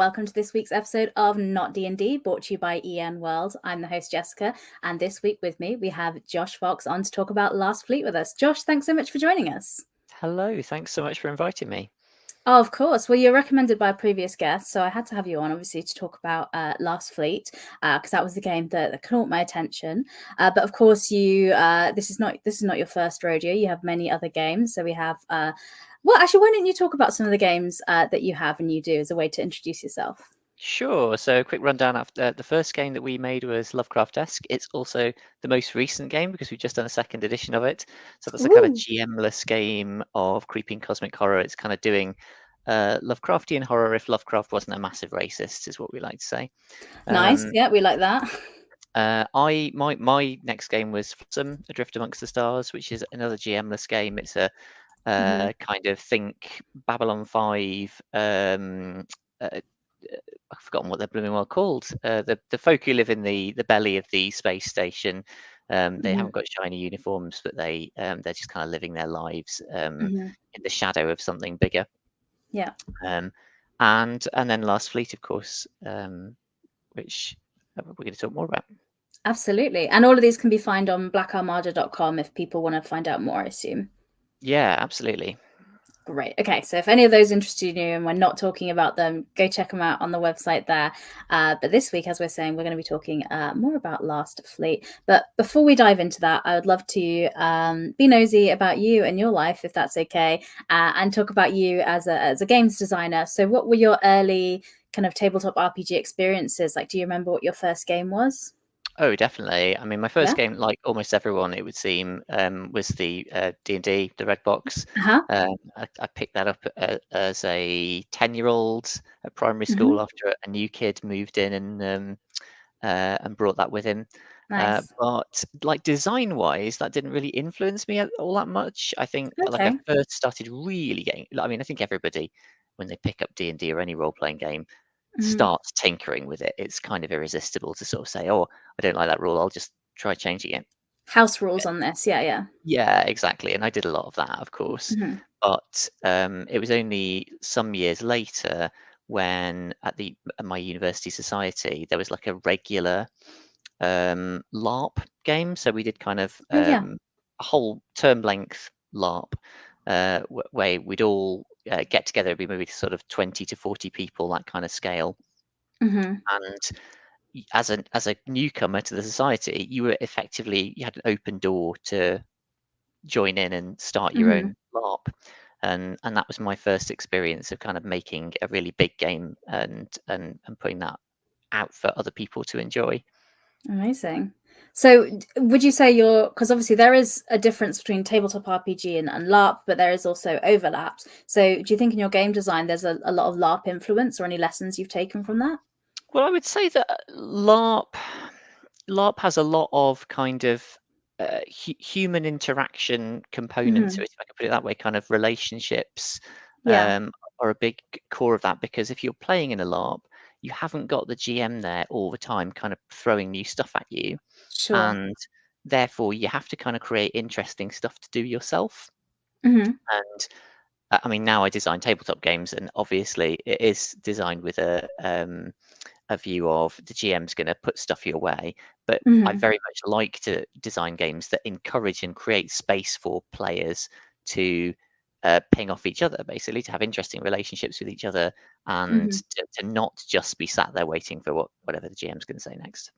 welcome to this week's episode of Not DnD, brought to you by EN World. I'm the host, Jessica, and this week with me, we have Josh Fox on to talk about Last Fleet with us. Josh, thanks so much for joining us. Hello, thanks so much for inviting me. Oh, of course. Well, you're recommended by a previous guest, so I had to have you on, obviously, to talk about Last Fleet, because that was the game that caught my attention. But of course, you this is not your first rodeo. You have many other games. So we have. Well, actually, why don't you talk about some of the games that you have and you do as a way to introduce yourself? Sure. So, a quick rundown. After the first game that we made was Lovecraft-esque. It's also the most recent game because we've just done a second edition of it. So that's a kind of GM-less game of creeping cosmic horror. It's kind of doing Lovecraftian horror if Lovecraft wasn't a massive racist, is what we like to say. Nice. Yeah, we like that. My next game was Flotsam, Adrift Amongst the Stars, which is another GM-less game. It's a kind of think Babylon 5. I've forgotten what they're blooming well called. The folk who live in the belly of the space station. They haven't got shiny uniforms, but they're just kind of living their lives in the shadow of something bigger. Yeah. And then Last Fleet, of course, which we're going to talk more about. Absolutely. And all of these can be found on blackarmada.com if people want to find out more, I assume. Yeah, absolutely. Great. Okay, so if any of those interest you and we're not talking about them, go check them out on the website there. But this week, as we're saying, we're going to be talking more about Last Fleet. But before we dive into that, I would love to be nosy about you and your life, if that's okay, and talk about you as a games designer. So what were your early kind of tabletop RPG experiences? Like, do you remember what your first game was? Oh, definitely. I mean, my first game, like almost everyone, it would seem, was the D&D, the red box. I picked that up as a 10-year-old at primary school after a new kid moved in and brought that with him. Nice. But like design-wise, that didn't really influence me all that much. I think like I first started really getting. I mean, I think everybody when they pick up D&D or any role-playing game starts tinkering with it. It's kind of irresistible to sort of say, oh, I don't like that rule, I'll just try changing it. House rules on this. Yeah, exactly. And I did a lot of that, of course. But it was only some years later when at my university society there was like a regular LARP game. So we did kind of a whole term length LARP where we'd all get together, it'd be maybe sort of 20 to 40 people, that kind of scale. And as a newcomer to the society, you had an open door to join in and start your own LARP. And that was my first experience of kind of making a really big game and putting that out for other people to enjoy. Amazing. So would you say because obviously there is a difference between tabletop RPG and LARP, but there is also overlaps. So do you think in your game design there's a lot of LARP influence or any lessons you've taken from that? Well, I would say that LARP has a lot of kind of human interaction component to it, if I can put it that way. Kind of relationships are a big core of that, because if you're playing in a LARP, you haven't got the GM there all the time kind of throwing new stuff at you. Sure. And therefore you have to kind of create interesting stuff to do yourself. And I mean, now I design tabletop games, and obviously it is designed with a view of the GM's going to put stuff your way, but I very much like to design games that encourage and create space for players to ping off each other, basically, to have interesting relationships with each other, and to not just be sat there waiting for whatever the GM's going to say next.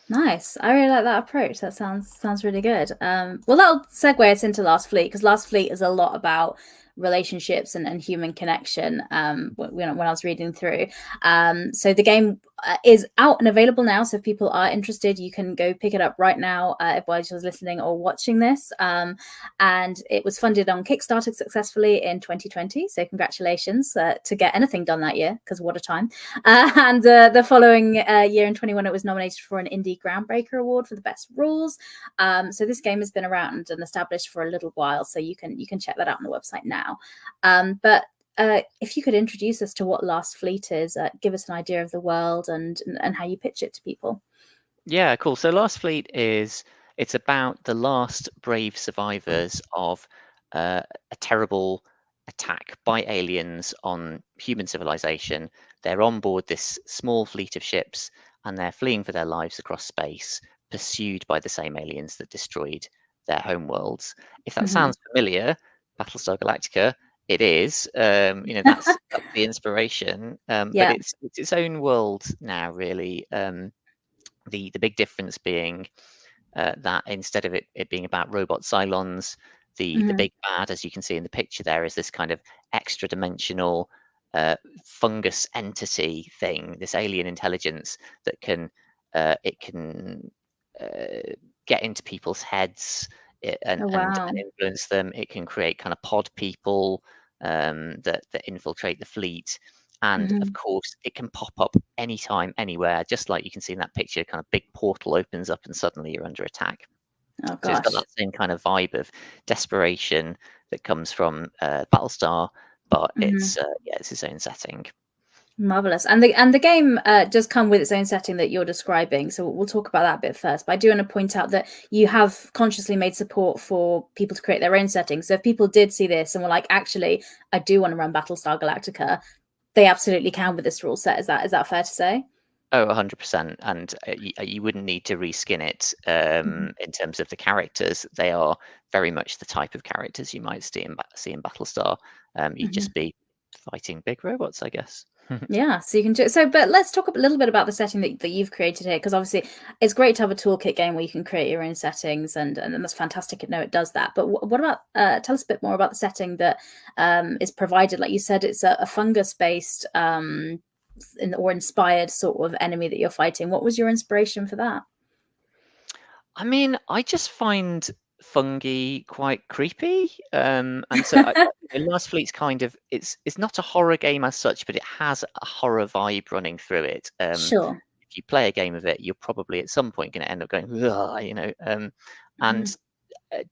Nice. I really like that approach. That sounds really good. Well, that'll segue us into Last Fleet, because Last Fleet is a lot about relationships and human connection. When I was reading through, so the game is out and available now. So if people are interested, you can go pick it up right now if while you're listening or watching this. And it was funded on Kickstarter successfully in 2020. So congratulations to get anything done that year, because what a time. And the following year in 21, it was nominated for an Indie Groundbreaker Award for the best rules. So this game has been around and established for a little while. So you can check that out on the website now. But if you could introduce us to what Last Fleet is, give us an idea of the world and how you pitch it to people. Yeah, cool. So Last Fleet it's about the last brave survivors of a terrible attack by aliens on human civilization they're on board this small fleet of ships, and they're fleeing for their lives across space, pursued by the same aliens that destroyed their homeworlds. If that sounds familiar, Battlestar Galactica, it is. That's the inspiration, but Yeah. it's its own world now, really. The big difference being that instead of it being about robot Cylons, the big bad, as you can see in the picture there, is this kind of extra dimensional fungus entity thing, this alien intelligence that it can get into people's heads Oh, and wow. influence them. It can create kind of pod people that infiltrate the fleet. And of course, it can pop up anytime, anywhere, just like you can see in that picture. Kind of big portal opens up, and suddenly you're under attack. Oh, So it's got gosh. that same kind of vibe of desperation that comes from Battlestar, but it's its own setting. Marvelous. And the game does come with its own setting that you're describing, so we'll talk about that a bit first. But I do want to point out that you have consciously made support for people to create their own settings. So if people did see this and were like, actually, I do want to run Battlestar Galactica, they absolutely can with this rule set. Is that fair to say? Oh, 100%. And you wouldn't need to reskin it in terms of the characters. They are very much the type of characters you might see in Battlestar. You'd just be fighting big robots, I guess. Yeah, so you can do so. But let's talk a little bit about the setting that you've created here, because obviously it's great to have a toolkit game where you can create your own settings, and that's fantastic. No, it does that. But what about tell us a bit more about the setting that is provided? Like you said, it's a fungus based or inspired sort of enemy that you're fighting. What was your inspiration for that? I mean, I just find fungi quite creepy, and so Last Fleet's kind of it's not a horror game as such, but it has a horror vibe running through it. Sure. If you play a game of it, you're probably at some point going to end up going, and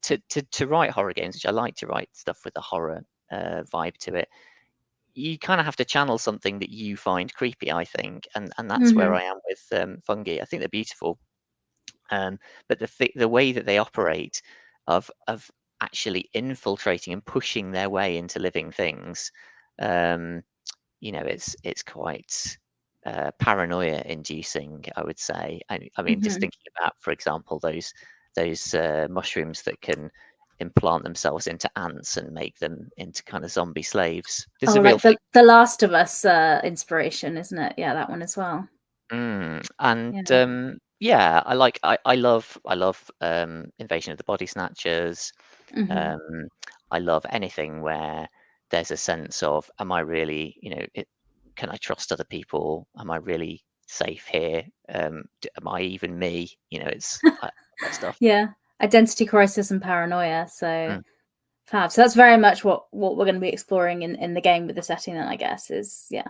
to write horror games, which I like to write stuff with a horror vibe to it, you kind of have to channel something that you find creepy, I think, and that's where I am with fungi. I think they're beautiful. But the way that they operate of actually infiltrating and pushing their way into living things, it's quite paranoia inducing, I would say. I mean, just thinking about, for example, those mushrooms that can implant themselves into ants and make them into kind of zombie slaves. There's Oh, a real like thing. the Last of Us inspiration, isn't it? Yeah, that one as well. And Yeah. yeah, I love Invasion of the Body Snatchers. I love anything where there's a sense of, am I really, can I trust other people? Am I really safe here? Am I even me? I love that stuff. Yeah, identity crisis and paranoia. So Mm. fab. So that's very much what we're going to be exploring in the game with the setting. Then I guess is yeah.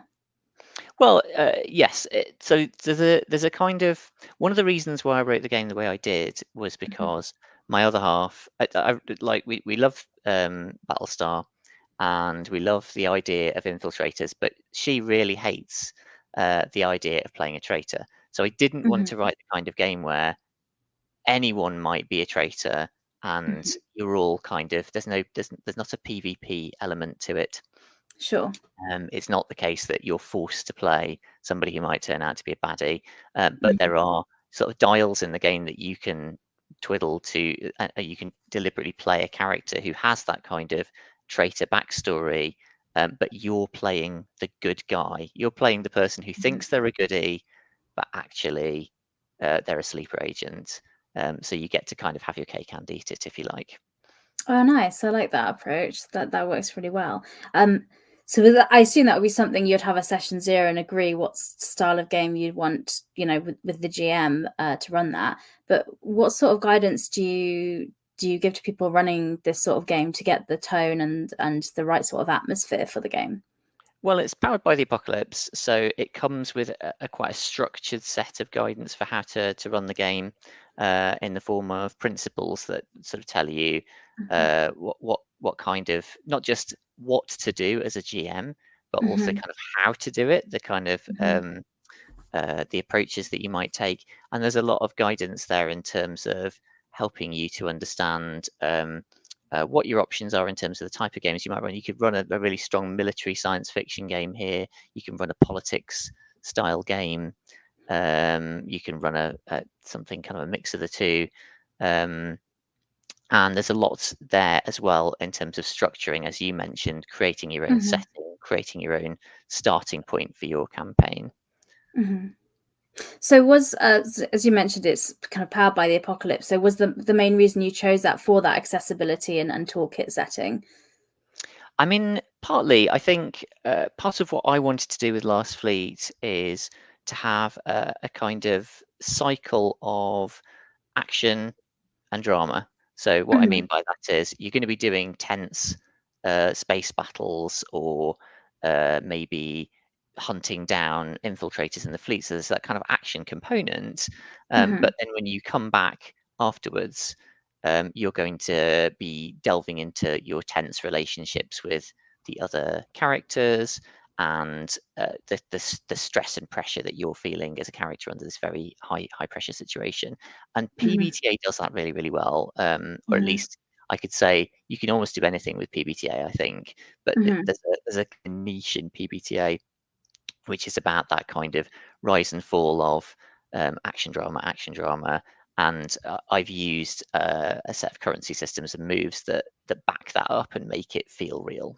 Well, yes. So there's a kind of one of the reasons why I wrote the game the way I did was because my other half, like we love Battlestar, and we love the idea of infiltrators, but she really hates the idea of playing a traitor. So I didn't want to write the kind of game where anyone might be a traitor, and you're all kind of there's not a PvP element to it. Sure. It's not the case that you're forced to play somebody who might turn out to be a baddie, but there are sort of dials in the game that you can twiddle to. You can deliberately play a character who has that kind of traitor backstory, but you're playing the good guy. You're playing the person who thinks they're a goodie, but actually they're a sleeper agent. So you get to kind of have your cake and eat it, if you like. Oh, nice. I like that approach. That works really well. So I assume that would be something you'd have a session zero and agree what style of game you'd want, with the GM to run that. But what sort of guidance do you give to people running this sort of game to get the tone and the right sort of atmosphere for the game? Well, it's powered by the apocalypse, so it comes with a quite a structured set of guidance for how to run the game, in the form of principles that sort of tell you what kind of, not just what to do as a GM, but also kind of how to do it, the kind of the approaches that you might take. And there's a lot of guidance there in terms of helping you to understand what your options are in terms of the type of games you might run. You could run a really strong military science fiction game here. You can run a politics style game. You can run a something kind of a mix of the two. And there's a lot there as well in terms of structuring, as you mentioned, creating your own setting, creating your own starting point for your campaign. So was, as you mentioned, it's kind of powered by the apocalypse. So was the main reason you chose that for that accessibility and toolkit setting? I mean, partly, I think part of what I wanted to do with Last Fleet is to have a kind of cycle of action and drama. So what I mean by that is you're going to be doing tense space battles, or maybe hunting down infiltrators in the fleet. So there's that kind of action component. But then when you come back afterwards, you're going to be delving into your tense relationships with the other characters, and the stress and pressure that you're feeling as a character under this very high pressure situation. And PBTA does that really, really well, or at least I could say you can almost do anything with PBTA, I think, but there's a niche in PBTA which is about that kind of rise and fall of action drama. And I've used a set of currency systems and moves that back that up and make it feel real.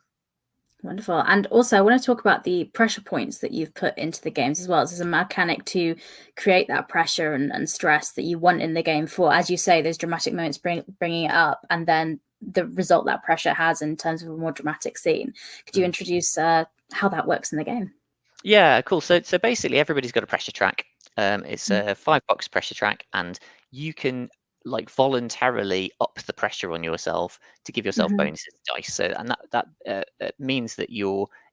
Wonderful. And also, I want to talk about the pressure points that you've put into the games as well. As a mechanic to create that pressure and stress that you want in the game for, as you say, those dramatic moments bringing it up, and then the result that pressure has in terms of a more dramatic scene. Could you introduce how that works in the game? Yeah, cool. So basically, everybody's got a pressure track. It's a 5-box pressure track, and you can like voluntarily up the pressure on yourself to give yourself bonuses to dice. So, and that means that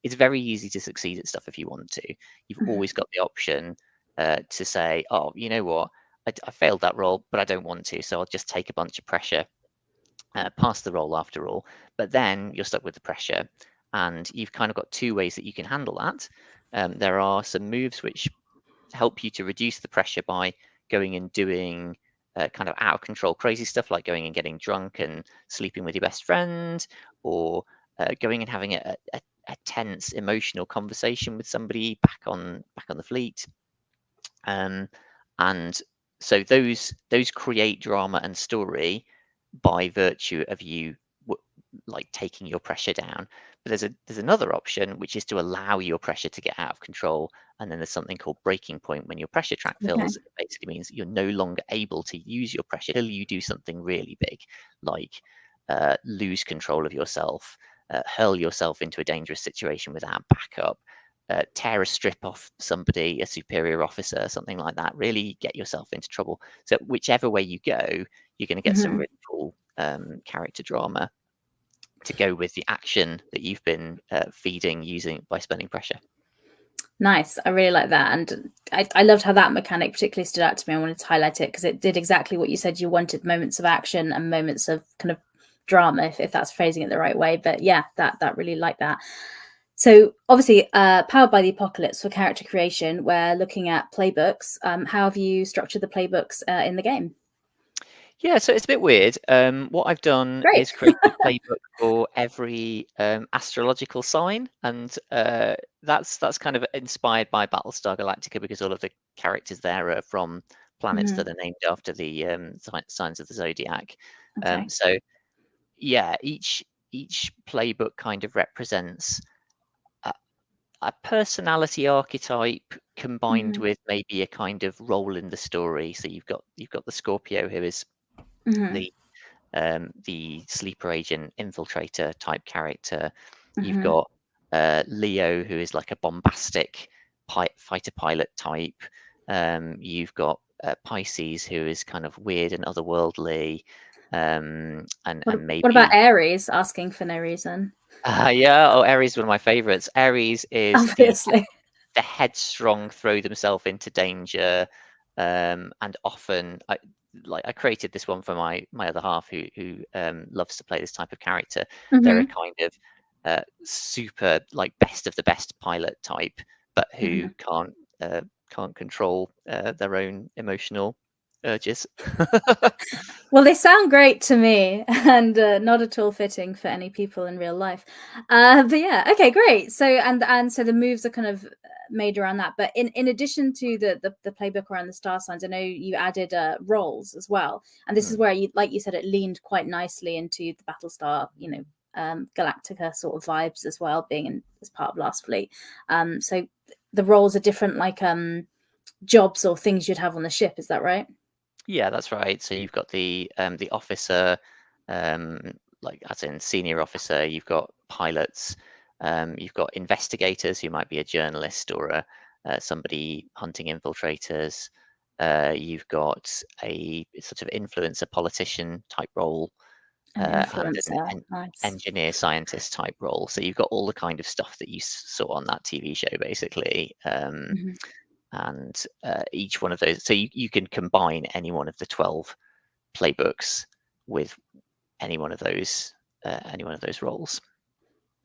it's very easy to succeed at stuff if you want to. You've always got the option to say, oh, you know what, I failed that roll, but I don't want to, so I'll just take a bunch of pressure, pass the roll after all. But then you're stuck with the pressure, and you've kind of got two ways that you can handle that. There are some moves which help you to reduce the pressure by going and doing kind of out of control crazy stuff, like going and getting drunk and sleeping with your best friend, or going and having a tense emotional conversation with somebody back on the fleet. And so those create drama and story by virtue of you like taking your pressure down. But there's another option, which is to allow your pressure to get out of control. And then there's something called breaking point. When your pressure track fills, it basically means you're no longer able to use your pressure till you do something really big, like lose control of yourself, hurl yourself into a dangerous situation without backup, tear a strip off somebody, a superior officer, something like that. Really get yourself into trouble. So whichever way you go, you're going to get some really cool character drama to go with the action that you've been feeding using by spending pressure. Nice. I really like that. And I loved how that mechanic particularly stood out to me. I wanted to highlight it because it did exactly what you said. You wanted moments of action and moments of kind of drama, if that's phrasing it the right way. But yeah, that really liked that. So obviously, powered by the apocalypse for character creation, we're looking at playbooks. How have you structured the playbooks in the game? Yeah, so it's a bit weird. What I've done is create a playbook for every astrological sign, and that's kind of inspired by Battlestar Galactica, because all of the characters there are from planets that are named after the signs of the zodiac. So yeah, each playbook kind of represents a personality archetype combined with maybe a kind of role in the story. So you've got the Scorpio, who is the sleeper agent infiltrator type character. You've got Leo, who is like a bombastic fighter pilot type. You've got Pisces, who is kind of weird and otherworldly. And maybe what about Aries? Asking for no reason. Yeah, Aries is one of my favorites. Aries is obviously the headstrong, throw themselves into danger, and often I created this one for my other half, who loves to play this type of character. They're a kind of super like best of the best pilot type, but who can't control their own emotional urges. Well, they sound great to me, and not at all fitting for any people in real life. But yeah, okay, great. So and so the moves are kind of made around that. But in addition to the playbook around the star signs, I know you added roles as well, and this is where you, like you said, it leaned quite nicely into the Battlestar, Galactica sort of vibes as well, being as part of Last Fleet. So the roles are different, like jobs or things you'd have on the ship. Is that right? Yeah, that's right. So you've got the officer, like as in senior officer. You've got pilots. You've got investigators who might be a journalist or somebody hunting infiltrators. You've got a sort of influencer politician type role, An and influencer. an Nice. engineer scientist type role. So you've got all the kind of stuff that you saw on that TV show, basically. Mm-hmm. And each one of those, so you can combine any one of the 12 playbooks with any one of those roles.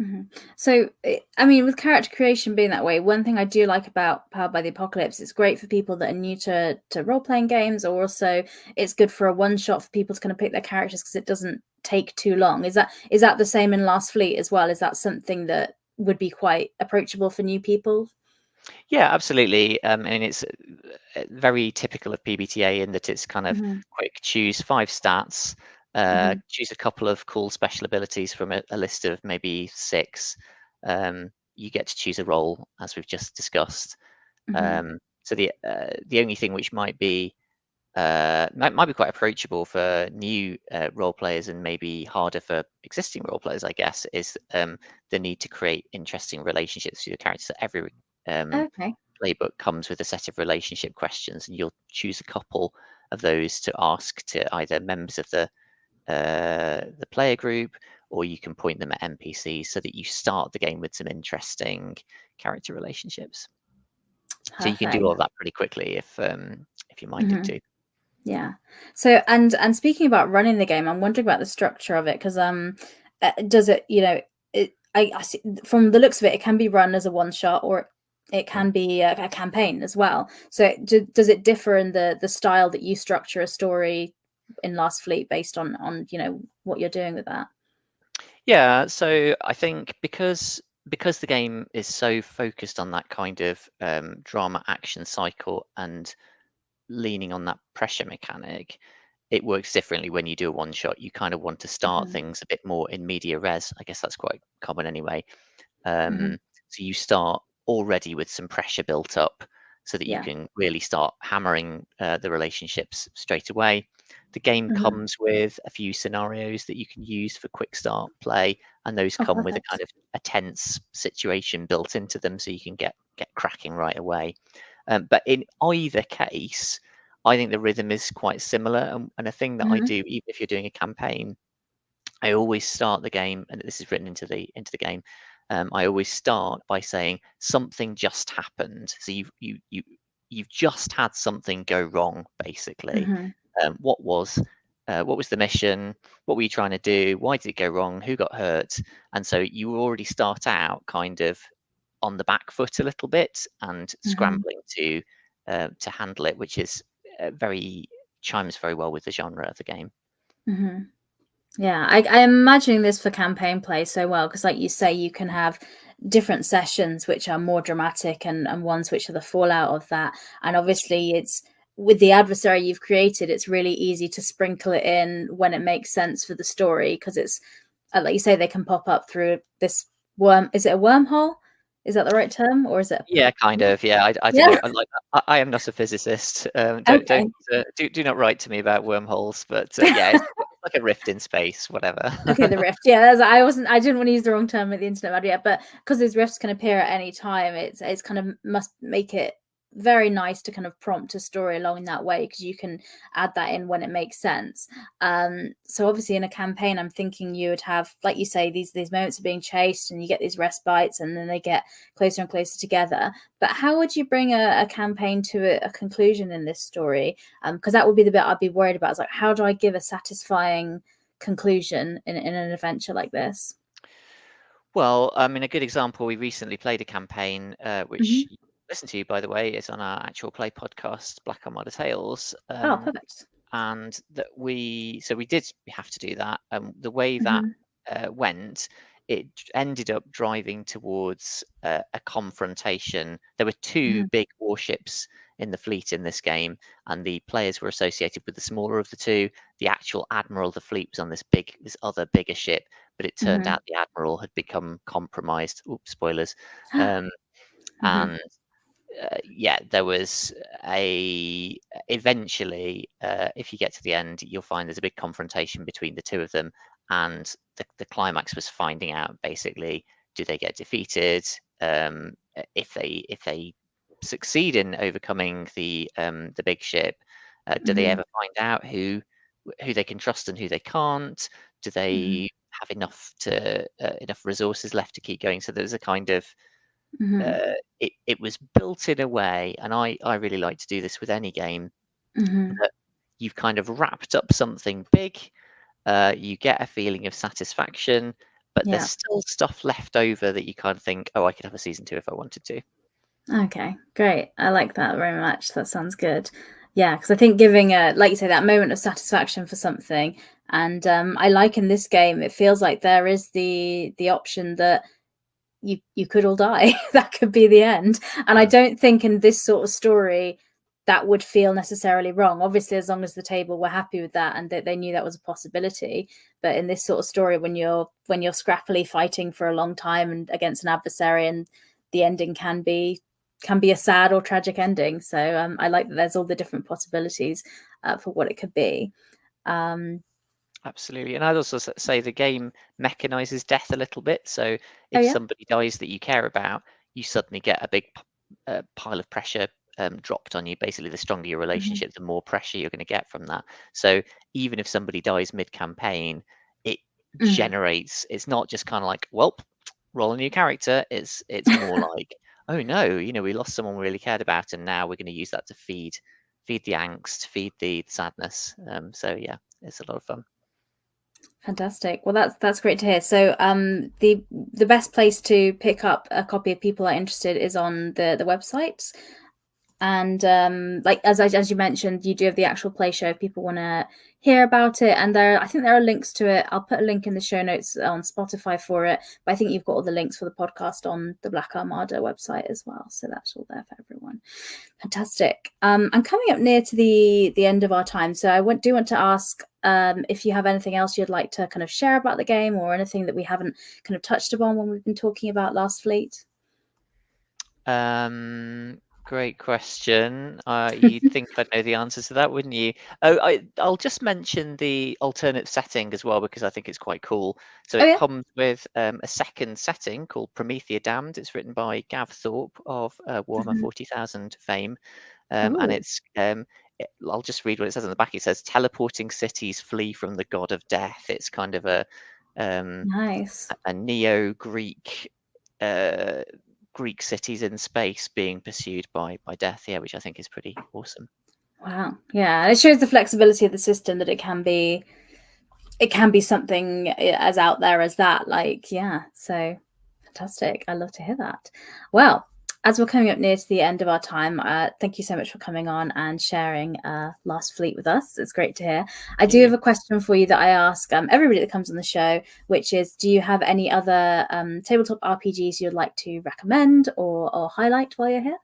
Mm-hmm. So, I mean, with character creation being that way, one thing I do like about Powered by the Apocalypse, it's great for people that are new to role playing games, or also it's good for a one shot for people to kind of pick their characters because it doesn't take too long. Is that the same in Last Fleet as well? Is that something that would be quite approachable for new people? Yeah, absolutely. And it's very typical of PBTA in that it's kind of Mm-hmm. quick. Choose 5 stats. Mm-hmm. Choose a couple of cool special abilities from a list of maybe 6. You get to choose a role, as we've just discussed. Mm-hmm. So the only thing which might be might be quite approachable for new role players and maybe harder for existing role players, I guess, is the need to create interesting relationships with your characters. So every Okay. playbook comes with a set of relationship questions, and you'll choose a couple of those to ask to either members of the player group, or you can point them at NPCs so that you start the game with some interesting character relationships. So you can do Perfect. all of that pretty quickly if you're minded Mm-hmm. to. Yeah. So and speaking about running the game, I'm wondering about the structure of it because does it I see from the looks of it, it can be run as a one shot or it Mm. can be a campaign as well. So does it differ in the style that you structure a story in Last Fleet based on what you're doing with that? Yeah, so I think because the game is so focused on that kind of drama action cycle and leaning on that pressure mechanic, it works differently when you do a one shot. You kind of want to start Hmm. things a bit more in media res. I guess that's quite common anyway. Hmm. So you start already with some pressure built up so that you Yeah. can really start hammering the relationships straight away. The game Hmm. comes with a few scenarios that you can use for quick start play, and those Oh, come with a perfect. kind of a tense situation built into them, so you can get cracking right away. But in either case, I think the rhythm is quite similar, and a thing that I Hmm. do, even if you're doing a campaign, I always start the game, and this is written into the game. I always start by saying something just happened. So you've just had something go wrong, basically. Hmm. What was the mission? What were you trying to do? Why did it go wrong? Who got hurt? And so you already start out kind of on the back foot a little bit and Hmm. scrambling to handle it, which is very chimes very well with the genre of the game. Hmm. Yeah, I'm imagining this for campaign play so well because, like you say, you can have different sessions which are more dramatic and ones which are the fallout of that. And obviously, it's with the adversary you've created, it's really easy to sprinkle it in when it makes sense for the story because it's like you say, they can pop up through this worm. Is it a wormhole? Is that the right term, or is it? Yeah, kind of. Yeah, I don't Yeah. know. I am not a physicist. Don't Okay. do not write to me about wormholes. But yeah, it's like a rift in space, whatever. Okay, the rift. Yeah, I didn't want to use the wrong term at the internet about it, but because these rifts can appear at any time, it's kind of must make it very nice to kind of prompt a story along in that way because you can add that in when it makes sense. So obviously in a campaign, I'm thinking you would have, like you say, these moments of being chased, and you get these respites, and then they get closer and closer together. But how would you bring a campaign to a conclusion in this story? Because that would be the bit I'd be worried about. Is like, how do I give a satisfying conclusion in an adventure like this? Well, I mean, a good example, we recently played a campaign which Hmm. listen to, by the way, is on our actual play podcast, Black Armada Tales. Oh, perfect. And that we did have to do that. The way that Mhm. went, it ended up driving towards a confrontation. There were two Mhm. big warships in the fleet in this game, and the players were associated with the smaller of the two. The actual admiral of the fleet was on this other bigger ship, but it turned Mhm. out the admiral had become compromised. Oops, spoilers. Um, Mhm. and yeah, there was eventually, if you get to the end, you'll find there's a big confrontation between the two of them, and the climax was finding out basically, do they get defeated? If they succeed in overcoming the big ship, do they Mhm. ever find out who they can trust and who they can't? Do Mhm. they have enough resources left to keep going? So there's a kind of Mhm. it was built in a way, and I really like to do this with any game, Mhm. that you've kind of wrapped up something big, you get a feeling of satisfaction, but there's Yeah. still stuff left over that you kind of think, oh, I could have a season 2 if I wanted to. Okay, great. I like that very much. That sounds good. Yeah, because I think giving like you say, that moment of satisfaction for something, and I like in this game, it feels like there is the option that you could all die. That could be the end. And I Mm. don't think in this sort of story that would feel necessarily wrong. Obviously, as long as the table were happy with that and that they knew that was a possibility. But in this sort of story, when you're scrappily fighting for a long time and against an adversary, and the ending can be a sad or tragic ending. So I like that there's all the different possibilities for what it could be. Um, Absolutely. And I'd also say the game mechanizes death a little bit. So oh if yeah. somebody dies that you care about, you suddenly get a big pile of pressure dropped on you. Basically, the stronger your Mm-hmm. relationship, the more pressure you're going to get from that. So even if somebody dies mid-campaign, it generates, it's not just kind of like, well, roll a new character. It's more like, oh no, we lost someone we really cared about, and now we're going to use that to feed the angst, feed the sadness. So yeah, it's a lot of fun. Fantastic. Well, that's great to hear. So, the best place to pick up a copy if people are interested is on the website. And like as you mentioned, you do have the actual play show if people want to hear about it. And I think there are links to it. I'll put a link in the show notes on Spotify for it. But I think you've got all the links for the podcast on the Black Armada website as well. So that's all there for everyone. Fantastic. I'm coming up near to the end of our time, so I do want to ask if you have anything else you'd like to kind of share about the game, or anything that we haven't kind of touched upon when we've been talking about Last Fleet. Great question. You'd think I'd know the answers to that, wouldn't you? Oh, I'll just mention the alternate setting as well, because I think it's quite cool. So Oh it yeah. comes with a second setting called Promethea Damned. It's written by Gav Thorpe of Warhammer Mm-hmm. 40,000 fame. And Oh, it's I'll just read what it says on the back. It says, teleporting cities flee from the god of death. It's kind of um, nice. a neo-Greek Greek cities in space being pursued by death, yeah, which I think is pretty awesome. Wow. Yeah, and it shows the flexibility of the system, that it can be something as out there as that. Like, yeah. So fantastic. I love to hear that. Well, as we're coming up near to the end of our time, thank you so much for coming on and sharing Last Fleet with us. It's great to hear. I do You. have a question for you that I ask everybody that comes on the show, which is, do you have any other tabletop RPGs you'd like to recommend or highlight while you're here?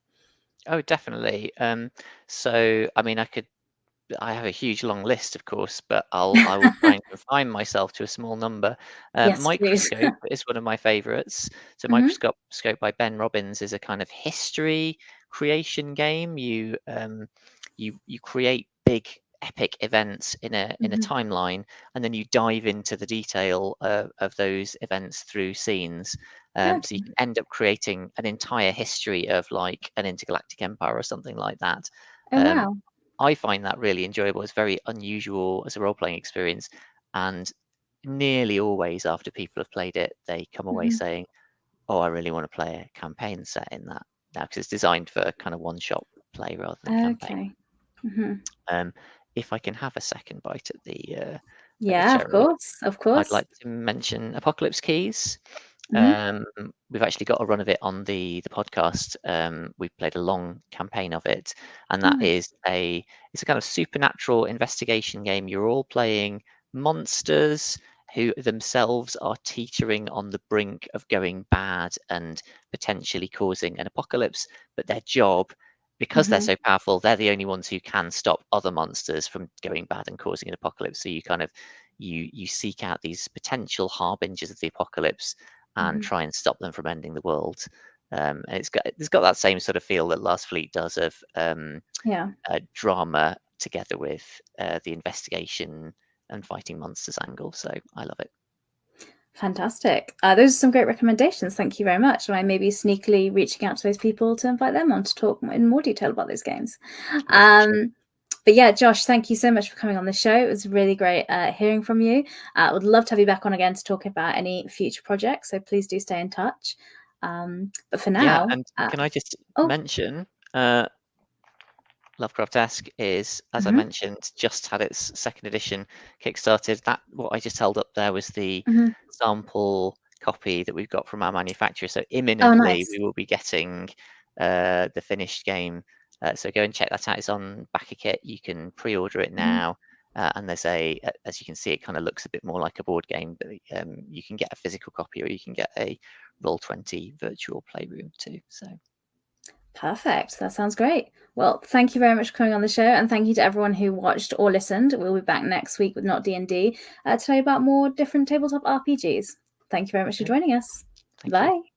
Oh, definitely. So I mean, I have a huge long list, of course, but I will try and confine myself to a small number. Yes, please. Microscope is one of my favorites. So Hmm. Microscope by Ben Robbins is a kind of history creation game. You create big epic events in a Hmm. timeline, and then you dive into the detail of those events through scenes. So you Okay. can end up creating an entire history of like an intergalactic empire or something like that. Oh Um, wow. I find that really enjoyable. It's very unusual as a role playing experience, and nearly always after people have played it, they come away Hmm. saying, "Oh, I really want to play a campaign set in that now," because it's designed for kind of one-shot play rather than campaign. Okay. Hmm. Um, if I can have a second bite at the Yeah, of cherry, course, of I'd course. like to mention Apocalypse Keys. We've actually got a run of it on the podcast. We've played a long campaign of it, and that is it's a kind of supernatural investigation game. You're all playing monsters who themselves are teetering on the brink of going bad and potentially causing an apocalypse. But their job, because they're so powerful, they're the only ones who can stop other monsters from going bad and causing an apocalypse. So you kind of you seek out these potential harbingers of the apocalypse and try and stop them from ending the world. And it's got that same sort of feel that Last Fleet does of drama together with the investigation and fighting monsters angle. So I love it. Fantastic. Those are some great recommendations. Thank you very much. And I may be sneakily reaching out to those people to invite them on to talk in more detail about those games. But yeah, Josh, thank you so much for coming on the show. It was really great hearing from you. I would love to have you back on again to talk about any future projects. So please do stay in touch. But for now... Yeah, and can I just mention... Lovecraft-esque is, as I mentioned, just had its second edition kickstarted. That what I just held up there was the sample copy that we've got from our manufacturer. So imminently we will be getting the finished game. So go and check that out. It's on BackerKit. You can pre-order it now. And there's as you can see, it kind of looks a bit more like a board game, but you can get a physical copy or you can get a Roll20 virtual playroom too. So. Perfect. That sounds great. Well, thank you very much for coming on the show, and thank you to everyone who watched or listened. We'll be back next week with Not DnD to tell you about more different tabletop RPGs. Thank you very much for joining us. Bye.